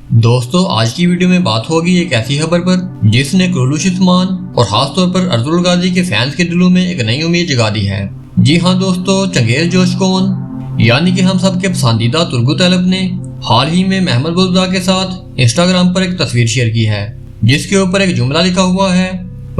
दोस्तों आज की वीडियो में बात होगी एक ऐसी खबर पर जिसने कुरैशी उस्मान और खासतौर पर अर्तुगरुल गाजी के फैंस के दिलों में एक नई उम्मीद जगा दी है। जी हां दोस्तों, चंगेज जोशकोन यानी कि हम सबके पसंदीदा तुर्गुत ऐलप ने हाल ही में महमद बुज़दाग के साथ इंस्टाग्राम पर एक तस्वीर शेयर की है जिसके ऊपर एक जुमला लिखा हुआ है,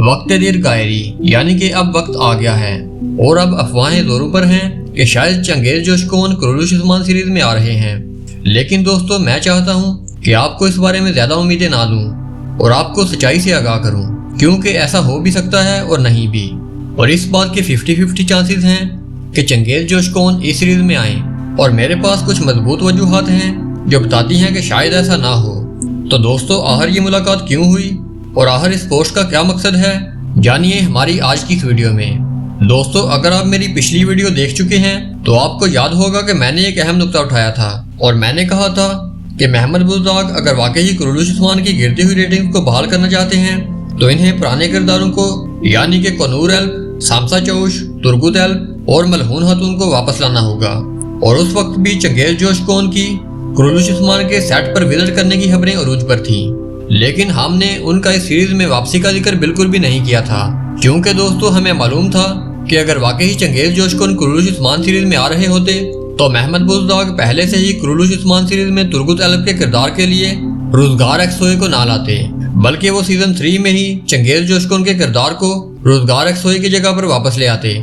वक्त देर गायरी, यानी कि अब वक्त आ गया है और अब अफवाहें जोरों पर हैं कि शायद चंगेज जोशकोन कुरैशी उस्मान सीरीज में आ रहे हैं। लेकिन दोस्तों मैं चाहता हूं कि आपको इस बारे में ज्यादा उम्मीदें ना दूं और आपको सच्चाई से आगाह करूं, क्योंकि ऐसा हो भी सकता है और नहीं भी। और इस बात के 50-50 चांसेस हैं कि चंगेज जोशकोन इस सीरीज में आए और मेरे पास कुछ मजबूत वजूहात हैं जो बताती हैं कि शायद ऐसा ना हो। तो दोस्तों आखिर ये मुलाकात क्यों हुई और आखिर इस पोस्ट का क्या मकसद है, जानिए हमारी आज की इस वीडियो में। दोस्तों अगर आप मेरी पिछली वीडियो देख चुके हैं तो आपको याद होगा कि मैंने एक अहम नुक्ता उठाया था और मैंने कहा था कि महमद बुज़दाग अगर वाकई कुरैशी उस्मान की गिरती हुई रेटिंग को बहाल करना चाहते हैं तो इन्हें पुराने किरदारों को यानी कि कनूर एल्प, सामसा चौश, तुर्गुत एल्प और मलहून खातून को वापस लाना होगा। और उस वक्त भी चंगेज जोशकोन की कुरैशी उस्मान के सेट पर विजिट करने की खबरें अरूज पर थी, लेकिन हमने उनका इस सीरीज में वापसी का जिक्र बिल्कुल भी नहीं किया था, क्योंकि दोस्तों हमें मालूम था कि अगर वाकई चंगेज जोशकोन कुरैशी उस्मान सीरीज में आ रहे होते तो महमद बुज़दाग पहले से ही कुरैशी उस्मान सीरीज में तुर्गुत एल्प के किरदार के लिए रोजगार एक्सोए को ना लाते, बल्कि वो सीजन 3 में ही चंगेज जोशकोन के किरदार को रोजगार एक्सोए की जगह पर वापस ले आते।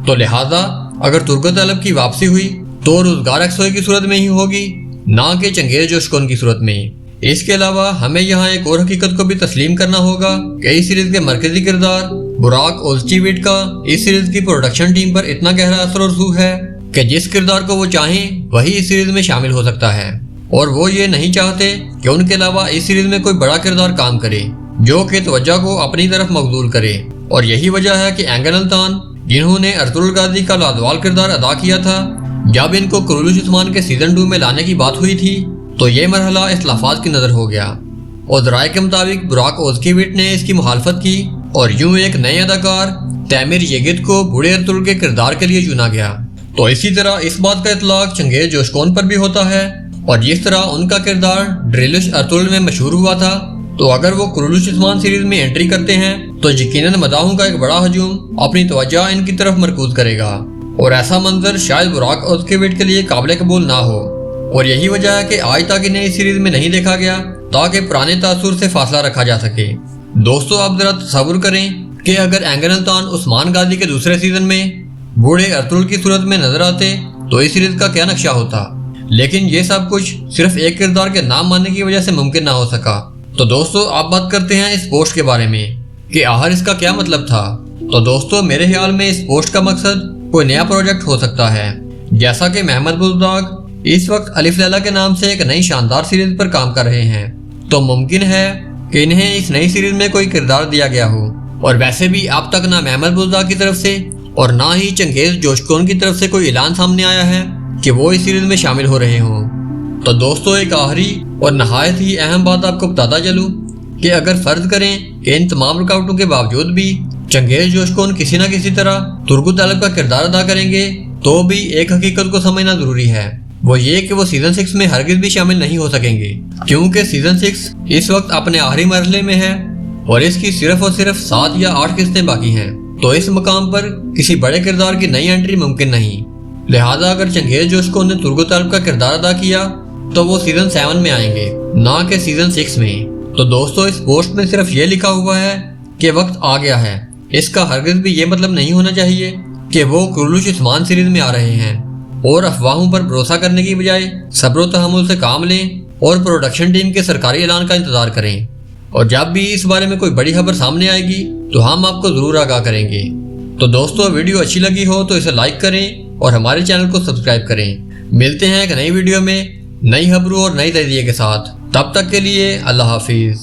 तो लिहाजा अगर तुर्गुत एल्प की वापसी हुई तो रोजगार एक्सोए की सूरत में ही होगी, ना कि चंगेज जोशकोन की सूरत में। इसके अलावा हमें यहाँ एक और हकीकत को भी तस्लीम करना होगा कि इस सीरीज के मरकजी किरदार बुराक ओज़चीविट का इस सीरीज की प्रोडक्शन टीम पर इतना गहरा असर और रसूख है कि जिस किरदार को वो चाहें वही इस सीरीज में शामिल हो सकता है, और वो ये नहीं चाहते कि उनके अलावा इस सीरीज में कोई बड़ा किरदार काम करे जो कि तवज्जो को अपनी तरफ मबजूल करे। और यही वजह है कि एंगन अल्तान, जिन्होंने अर्तुगरुल गाजी का लाजवाल किरदार अदा किया था, जब इनको कुरैशी उस्मान के सीजन 2 में लाने की बात हुई थी तो ये मरहला इख्लाफात की नजर हो गया और राय के मुताबिक बुराक ओज़चीविट ने इसकी मुखालफत की और यूं एक नए अदाकार तैमिर येगिद को बूढ़े अर्तुगरुल के किरदार के लिए चुना गया। तो इसी तरह इस बात का इतलाक चंगेज जोशकोन पर भी होता है, और जिस तरह उनका किरदार ड्रिलिश अर्तुगरुल में मशहूर हुआ था, तो अगर वो कुरैशी उस्मान सीरीज में एंट्री करते हैं तो यकीनन मदाहों का एक बड़ा हजूम अपनी तवज्जो इनकी तरफ मरकूज करेगा और ऐसा मंजर शायद बुराक ओज़चीविट के लिए काबिल कबूल ना हो। और यही वजह है कि आज तक इन्हें इस सीरीज में नहीं देखा गया ताकि पुराने तासुर से फासला रखा जा सके। दोस्तों आप जरा तसव्वुर करें कि अगर एंगन अल्तान उस्मान गाजी के दूसरे सीजन में बूढ़े अर्तुगरुल की सूरत में नजर आते तो इस सीरीज का क्या नक्शा होता, लेकिन ये सब कुछ सिर्फ एक किरदार के नाम मानने की वजह से मुमकिन ना हो सका। तो दोस्तों आप बात करते हैं इस पोस्ट के बारे में कि आखिर इसका क्या मतलब था। तो दोस्तों मेरे ख्याल में इस पोस्ट का मकसद कोई नया प्रोजेक्ट हो सकता है, जैसा कि महमद बुज़दाग इस वक्त अलिफ लैला के नाम से एक नई शानदार सीरीज पर काम कर रहे हैं, तो मुमकिन है कि इन्हें इस नई सीरीज में कोई किरदार दिया गया हो। और वैसे भी अब तक ना महमद बुज़दाग की तरफ से और ना ही चंगेज जोशकोन की तरफ से कोई ऐलान सामने आया है कि वो इस सीरीज में शामिल हो रहे हों। तो दोस्तों एक आखिरी और नहायत ही अहम बात आपको बताता चलूं कि अगर फर्ज करें कि इन तमाम रुकावटों के बावजूद भी चंगेज जोशकोन किसी न किसी तरह तुर्गुत एल्प का किरदार अदा करेंगे, तो भी एक हकीकत को समझना जरूरी है, वो ये कि वो सीजन 6 में हरगिज भी शामिल नहीं हो सकेंगे, क्योंकि सीजन 6 इस वक्त अपने आखिरी मरहले में है और इसकी सिर्फ और सिर्फ 7 या 8 किस्तें बाकी हैं। तो इस मकाम पर किसी बड़े किरदार की नई एंट्री मुमकिन नहीं। लिहाजा अगर चंगेज जोशकोन ने तुर्गुत एल्प का किरदार अदा किया तो वो सीजन 7 में आएंगे, ना कि सीजन 6 में। तो दोस्तों इस पोस्ट में सिर्फ ये लिखा हुआ है कि वक्त आ गया है, इसका हरगिज भी ये मतलब नहीं होना चाहिए कि वो कुरैशी उस्मान सीरीज में आ रहे हैं। और अफवाहों पर भरोसा करने की बजाय सब्र व तहम्मुल से काम लें और प्रोडक्शन टीम के सरकारी ऐलान का इंतजार करें, और जब भी इस बारे में कोई बड़ी खबर सामने आएगी तो हम आपको जरूर आगाह करेंगे। तो दोस्तों वीडियो अच्छी लगी हो तो इसे लाइक करें और हमारे चैनल को सब्सक्राइब करें। मिलते हैं एक नई वीडियो में नई खबरों और नई तजदीद के साथ, तब तक के लिए अल्लाह हाफिज।